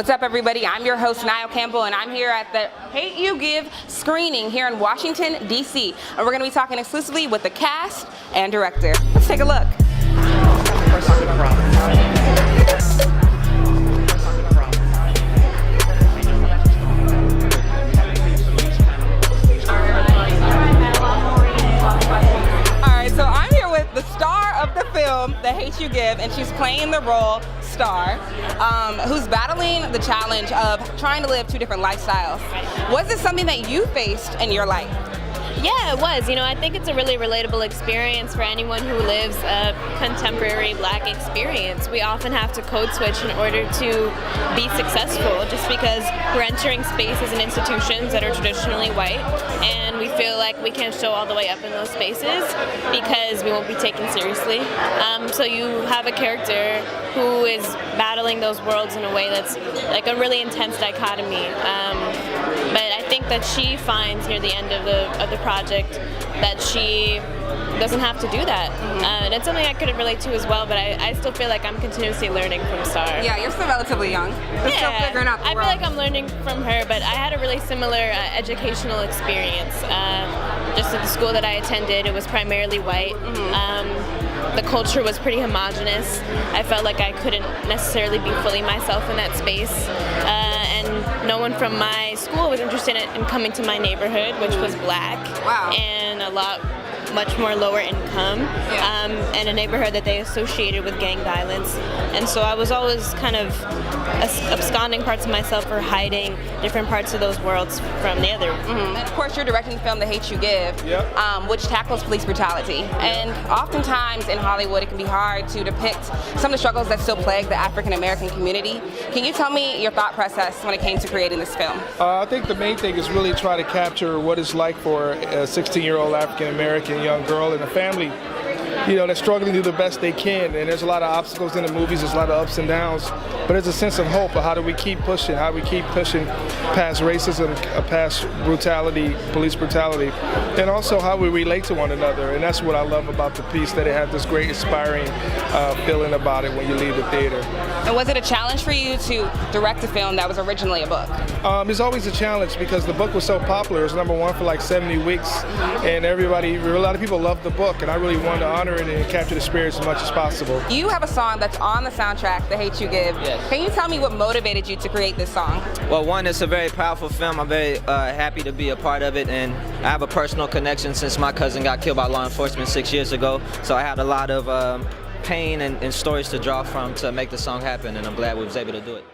What's up, everybody? I'm your host, Niall Campbell, and I'm here at the Hate U Give screening here in Washington, D.C. And we're going to be talking exclusively with the cast and director. Let's take a look. Alright, so I'm here with the star of the film, The Hate U Give, and she's playing the role Star, who's battling the challenge of trying to live two different lifestyles. Was this something that you faced in your life? Yeah, it was. You know, I think it's a really relatable experience for anyone who lives a contemporary Black experience. We often have to code switch in order to be successful, just because we're entering spaces and institutions that are traditionally white, and we feel like we can't show all the way up in those spaces because we won't be taken seriously. So you have a character who is battling those worlds in a way that's like a really intense dichotomy. But I think that she finds near the end of the project that she doesn't have to do that. And it's something I could relate to as well, but I still feel like I'm continuously learning from Star. Yeah, you're still relatively young. You're still figuring out the I feel like I'm learning from her, but I had a really similar educational experience. Just at the school that I attended, it was primarily white. The culture was pretty homogenous. I felt like I couldn't necessarily be fully myself in that space. And no one from my school was interested in coming to my neighborhood, which was Black. Wow. And a lot much more lower income, and a neighborhood that they associated with gang violence. And so I was always kind of absconding parts of myself or hiding different parts of those worlds from the other. And of course, you're directing the film The Hate U Give, which tackles police brutality. And oftentimes in Hollywood, it can be hard to depict some of the struggles that still plague the African American community. Can you tell me your thought process when it came to creating this film? I think the main thing is really try to capture what it's like for a 16-year-old African American young girl and a family, you know, they're struggling to do the best they can, and there's a lot of obstacles in the movies, there's a lot of ups and downs, but there's a sense of hope of how do we keep pushing, past racism, past brutality, police brutality, and also how we relate to one another. And that's what I love about the piece, that it had this great inspiring feeling about it when you leave the theater. And was it a challenge for you to direct a film that was originally a book? It's always a challenge because the book was so popular. It was #1 for like 70 weeks, and a lot of people loved the book, and I really wanted to honor it and capture the spirit as much as possible. You have a song that's on the soundtrack, The Hate U Give. Yes. Can you tell me what motivated you to create this song? Well, one, it's a very powerful film. I'm very happy to be a part of it, and I have a personal connection since my cousin got killed by law enforcement 6 years ago. So I had a lot of pain and stories to draw from to make the song happen, and I'm glad we was able to do it.